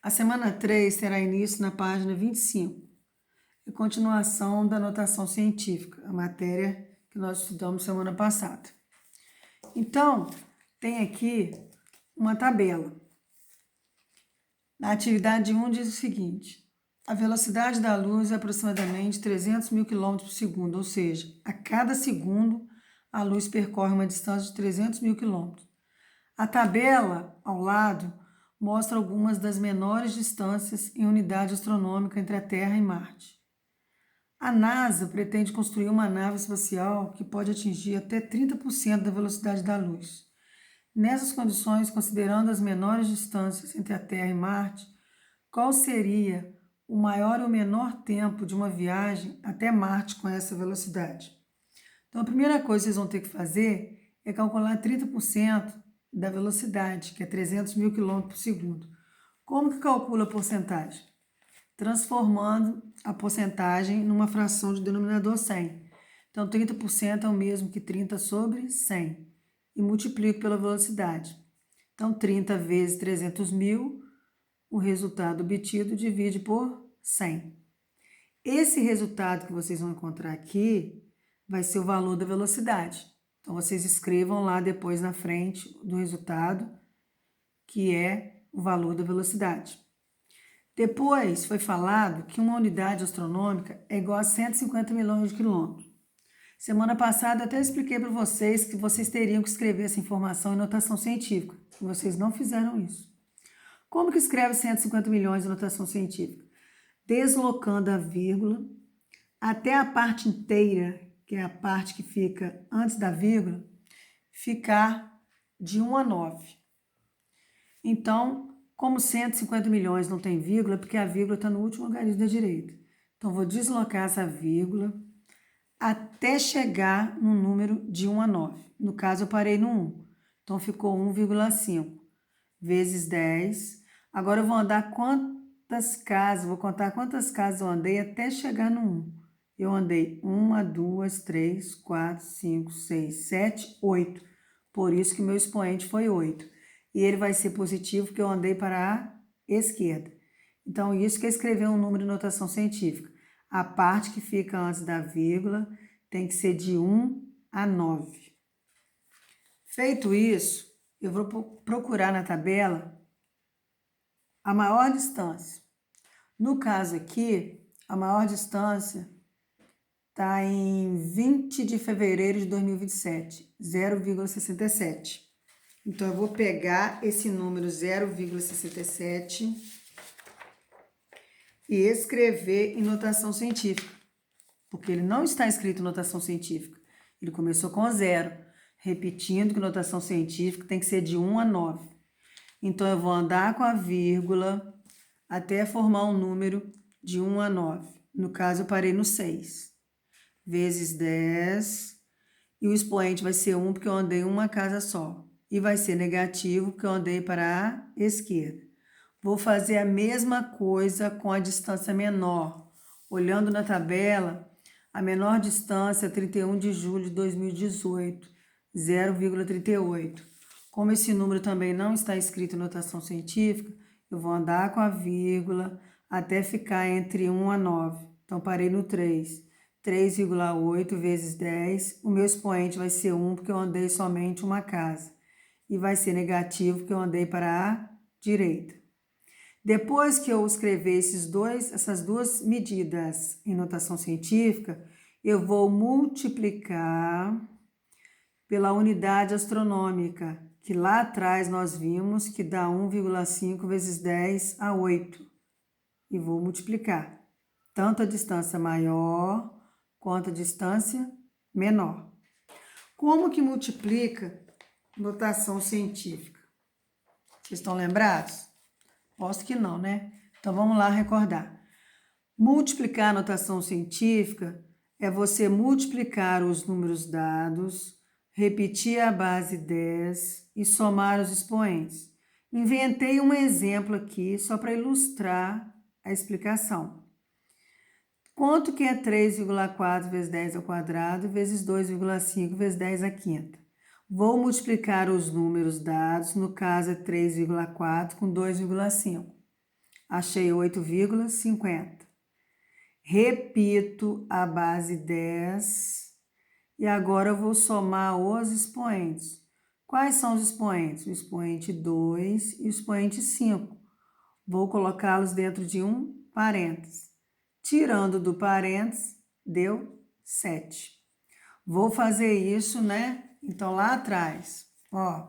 A semana 3 terá início na página 25, e continuação da notação científica, a matéria que nós estudamos semana passada. Então, tem aqui uma tabela. Na atividade 1 diz o seguinte: a velocidade da luz é aproximadamente 300 mil km por segundo, ou seja, a cada segundo a luz percorre uma distância de 300 mil km. A tabela ao lado mostra algumas das menores distâncias em unidade astronômica entre a Terra e Marte. A NASA pretende construir uma nave espacial que pode atingir até 30% da velocidade da luz. Nessas condições, considerando as menores distâncias entre a Terra e Marte, qual seria o maior ou menor tempo de uma viagem até Marte com essa velocidade? Então, a primeira coisa que vocês vão ter que fazer é calcular 30% da velocidade, que é 300 mil km por segundo. Como que calcula a porcentagem? Transformando a porcentagem numa fração de denominador 100. Então, 30% é o mesmo que 30 sobre 100. E multiplico pela velocidade. Então, 30 vezes 300 mil, o resultado obtido divide por 100. Esse resultado que vocês vão encontrar aqui vai ser o valor da velocidade. Então, vocês escrevam lá depois na frente do resultado, que é o valor da velocidade. Depois foi falado que uma unidade astronômica é igual a 150 milhões de quilômetros. Semana passada até expliquei para vocês que vocês teriam que escrever essa informação em notação científica. E vocês não fizeram isso. Como que escreve 150 milhões em notação científica? Deslocando a vírgula até a parte inteira, que é a parte que fica antes da vírgula, ficar de 1 a 9. Então, como 150 milhões não tem vírgula, porque a vírgula está no último algarismo da direita. Então, vou deslocar essa vírgula até chegar no número de 1 a 9. No caso, eu parei no 1. Então, ficou 1,5 vezes 10. Agora, eu vou andar quantas casas, vou contar quantas casas eu andei até chegar no 1. Eu andei 1, 2, 3, 4, 5, 6, 7, 8. Por isso que meu expoente foi 8. E ele vai ser positivo porque eu andei para a esquerda. Então, isso que é escrever um número de notação científica. A parte que fica antes da vírgula tem que ser de 1 a 9. Feito isso, eu vou procurar na tabela a maior distância. No caso aqui, a maior distância está em 20 de fevereiro de 2027, 0,67. Então, eu vou pegar esse número 0,67 e escrever em notação científica, porque ele não está escrito em notação científica. Ele começou com 0, repetindo que notação científica tem que ser de 1 a 9. Então, eu vou andar com a vírgula até formar um número de 1 a 9. No caso, eu parei no 6. Vezes 10. E o expoente vai ser 1 porque eu andei uma casa só. E vai ser negativo porque eu andei para a esquerda. Vou fazer a mesma coisa com a distância menor. Olhando na tabela, a menor distância é 31 de julho de 2018, 0,38. Como esse número também não está escrito em notação científica, eu vou andar com a vírgula até ficar entre 1 a 9. Então, parei no 3. 3,8 vezes 10. O meu expoente vai ser 1 porque eu andei somente uma casa. E vai ser negativo porque eu andei para a direita. Depois que eu escrever essas duas medidas em notação científica, eu vou multiplicar pela unidade astronômica, que lá atrás nós vimos que dá 1,5 vezes 10 a 8. E vou multiplicar tanto a distância maior quanto a distância menor. Como que multiplica notação científica? Vocês estão lembrados? Posso que não, né? Então, vamos lá recordar. Multiplicar a notação científica é você multiplicar os números dados, repetir a base 10 e somar os expoentes. Inventei um exemplo aqui só para ilustrar a explicação. Quanto que é 3,4 vezes 10 ao quadrado vezes 2,5 vezes 10 à quinta? Vou multiplicar os números dados, no caso é 3,4 com 2,5. Achei 8,50. Repito a base 10 e agora eu vou somar os expoentes. Quais são os expoentes? O expoente 2 e o expoente 5. Vou colocá-los dentro de um parênteses. Tirando do parênteses, deu 7. Vou fazer isso, né? Então, lá atrás, ó,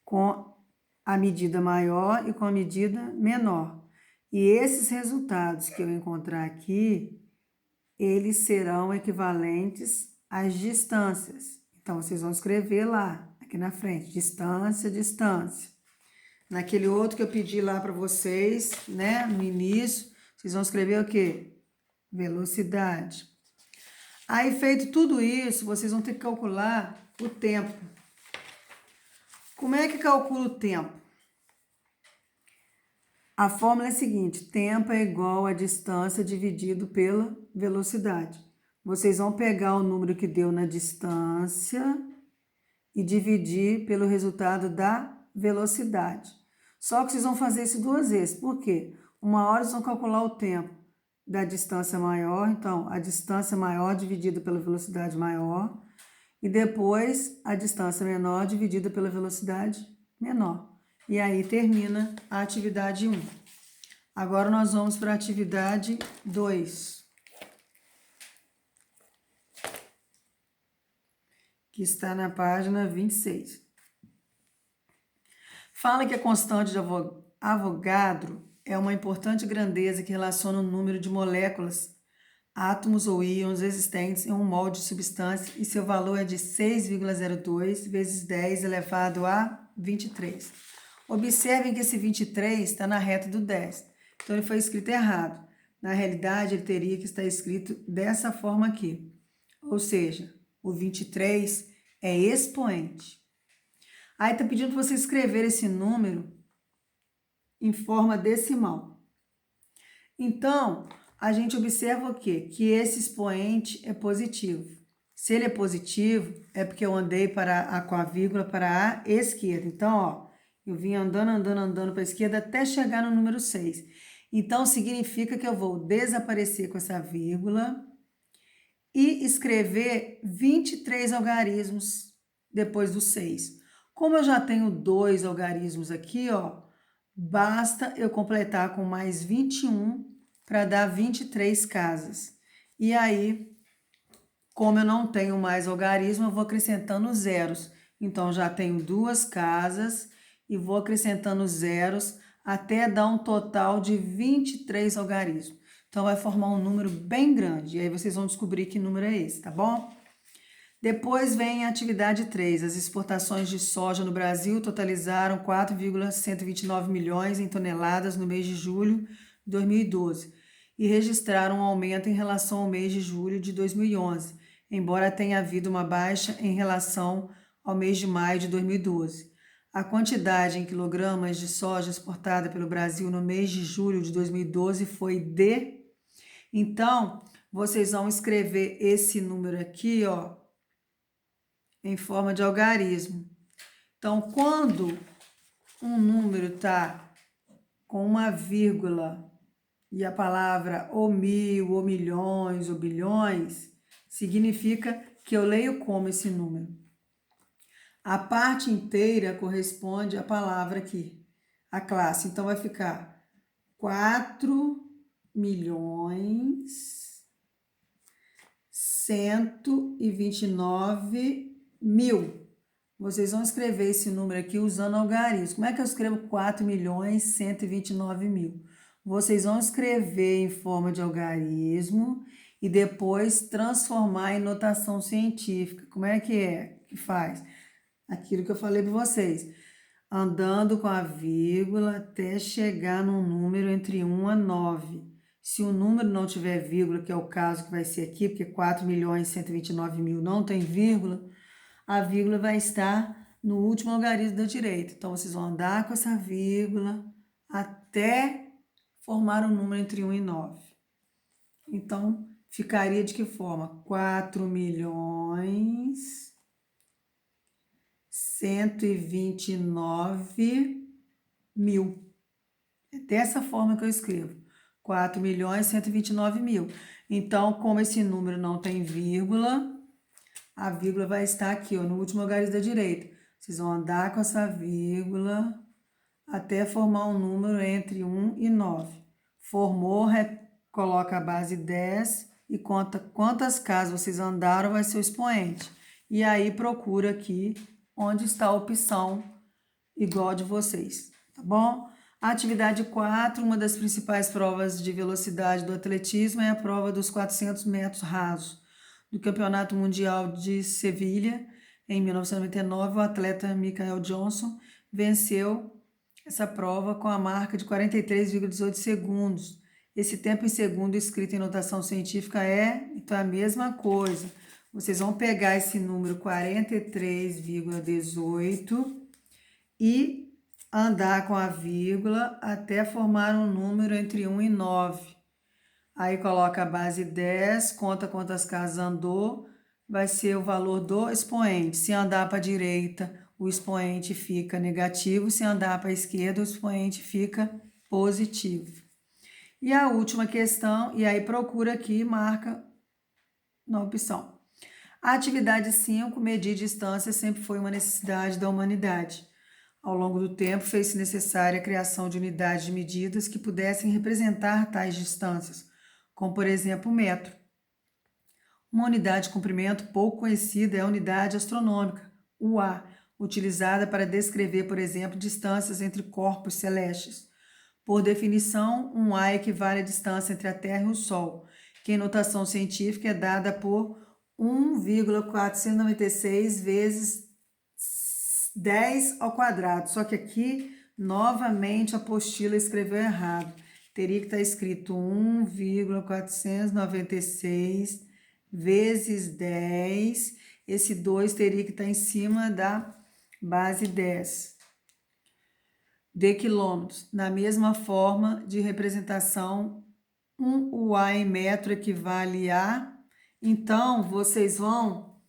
com a medida maior e com a medida menor. E esses resultados que eu encontrar aqui, eles serão equivalentes às distâncias. Então, vocês vão escrever lá, aqui na frente, distância, distância. Naquele outro que eu pedi lá para vocês, né, no início, vocês vão escrever o quê? Velocidade. Aí, feito tudo isso, vocês vão ter que calcular o tempo. Como é que calcula o tempo? A fórmula é a seguinte: tempo é igual a distância dividido pela velocidade. Vocês vão pegar o número que deu na distância e dividir pelo resultado da velocidade. Só que vocês vão fazer isso duas vezes. Por quê? Uma hora vocês vão calcular o tempo da distância maior, então a distância maior dividida pela velocidade maior, e depois a distância menor dividida pela velocidade menor. E aí termina a atividade 1. Agora nós vamos para a atividade 2, que está na página 26. Fala que a constante de Avogadro é uma importante grandeza que relaciona o número de moléculas, átomos ou íons existentes em um molde de substância e seu valor é de 6,02 vezes 10 elevado a 23. Observem que esse 23 está na reta do 10. Então, ele foi escrito errado. Na realidade, ele teria que estar escrito dessa forma aqui. Ou seja, o 23 é expoente. Aí está pedindo para você escrever esse número em forma decimal. Então, a gente observa o quê? Que esse expoente é positivo. Se ele é positivo, é porque eu andei com a vírgula para a esquerda. Então, ó, eu vim andando para a esquerda até chegar no número 6. Então, significa que eu vou desaparecer com essa vírgula e escrever 23 algarismos depois do 6. Como eu já tenho 2 algarismos aqui, ó, basta eu completar com mais 21 para dar 23 casas. E aí, como eu não tenho mais algarismo, eu vou acrescentando zeros. Então, já tenho 2 casas e vou acrescentando zeros até dar um total de 23 algarismos. Então, vai formar um número bem grande. E aí, vocês vão descobrir que número é esse, tá bom? Depois vem a atividade 3. As exportações de soja no Brasil totalizaram 4,129 milhões em toneladas no mês de julho de 2012 e registraram um aumento em relação ao mês de julho de 2011, embora tenha havido uma baixa em relação ao mês de maio de 2012. A quantidade em quilogramas de soja exportada pelo Brasil no mês de julho de 2012 foi de... Então, vocês vão escrever esse número aqui, ó, em forma de algarismo. Então, quando um número está com uma vírgula e a palavra ou mil, ou milhões, ou bilhões, significa que eu leio como esse número. A parte inteira corresponde à palavra aqui, a classe. Então, vai ficar 4.129.000. Vocês vão escrever esse número aqui usando algarismo. Como é que eu escrevo 4.129.000? Vocês vão escrever em forma de algarismo e depois transformar em notação científica. Como é que faz? Aquilo que eu falei para vocês. Andando com a vírgula até chegar num número entre 1 a 9. Se o número não tiver vírgula, que é o caso que vai ser aqui, porque 4.129.000 não tem vírgula, a vírgula vai estar no último algarismo da direita. Então, vocês vão andar com essa vírgula até formar um número entre 1 e 9. Então, ficaria de que forma? 4.129.000. É dessa forma que eu escrevo. 4.129.000. Então, como esse número não tem vírgula, a vírgula vai estar aqui, ó, no último algarismo da direita. Vocês vão andar com essa vírgula até formar um número entre 1 e 9. Formou, coloca a base 10 e conta quantas casas vocês andaram, vai ser o expoente. E aí procura aqui onde está a opção igual a de vocês, tá bom? A atividade 4, uma das principais provas de velocidade do atletismo é a prova dos 400 metros rasos. Do Campeonato Mundial de Sevilha, em 1999, o atleta Michael Johnson venceu essa prova com a marca de 43,18 segundos. Esse tempo em segundo escrito em notação científica então é a mesma coisa. Vocês vão pegar esse número 43,18 e andar com a vírgula até formar um número entre 1 e 9. Aí coloca a base 10, conta quantas casas andou, vai ser o valor do expoente. Se andar para a direita, o expoente fica negativo, se andar para a esquerda, o expoente fica positivo. E a última questão, e aí procura aqui e marca na opção. A atividade 5, medir distância, sempre foi uma necessidade da humanidade. Ao longo do tempo, fez-se necessária a criação de unidades de medidas que pudessem representar tais distâncias, como, por exemplo, o metro. Uma unidade de comprimento pouco conhecida é a unidade astronômica, UA, utilizada para descrever, por exemplo, distâncias entre corpos celestes. Por definição, um A equivale à distância entre a Terra e o Sol, que em notação científica é dada por 1,496 vezes 10 ao quadrado. Só que aqui, novamente, a apostila escreveu errado. Teria que estar escrito 1,496 vezes 10. Esse 2 teria que estar em cima da base 10 de quilômetros. Na mesma forma de representação, o A em metro equivale a... Então, vocês vão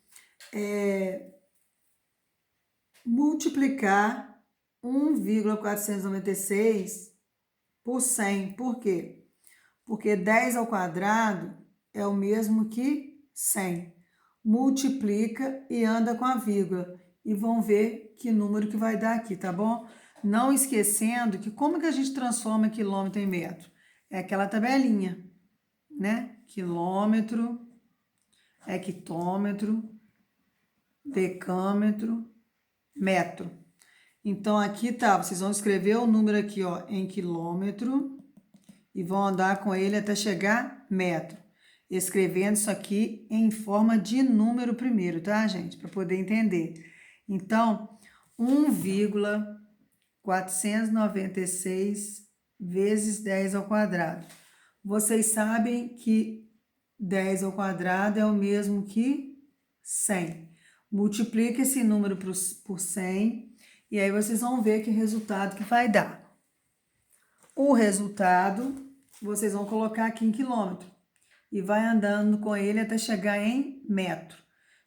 multiplicar 1,496 por 100. Por quê? Porque 10 ao quadrado é o mesmo que 100. Multiplica e anda com a vírgula. E vão ver que número que vai dar aqui, tá bom? Não esquecendo que como que a gente transforma quilômetro em metro? É aquela tabelinha, né? Quilômetro, hectômetro, decâmetro, metro. Então, aqui tá, vocês vão escrever o número aqui, ó, em quilômetro e vão andar com ele até chegar metro. Escrevendo isso aqui em forma de número primeiro, tá, gente? Para poder entender. Então, 1,496 vezes 10 ao quadrado. Vocês sabem que 10 ao quadrado é o mesmo que 100. Multiplica esse número por 100 e aí vocês vão ver que resultado que vai dar. O resultado vocês vão colocar aqui em quilômetro e vai andando com ele até chegar em metro.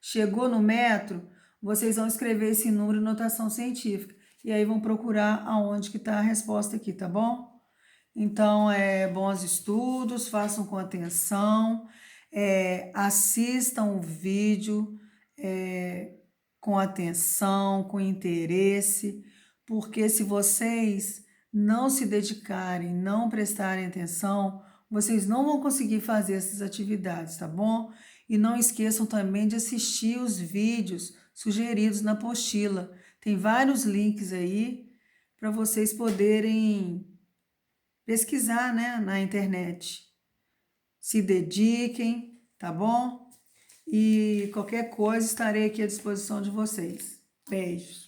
Chegou no metro, vocês vão escrever esse número em notação científica e aí vão procurar aonde que está a resposta aqui, tá bom? Então, bons estudos, façam com atenção, assistam o vídeo com atenção, com interesse, porque se vocês não se dedicarem, não prestarem atenção, vocês não vão conseguir fazer essas atividades, tá bom? E não esqueçam também de assistir os vídeos sugeridos na apostila. Tem vários links aí para vocês poderem pesquisar, né, na internet. Se dediquem, tá bom? E qualquer coisa estarei aqui à disposição de vocês. Beijos.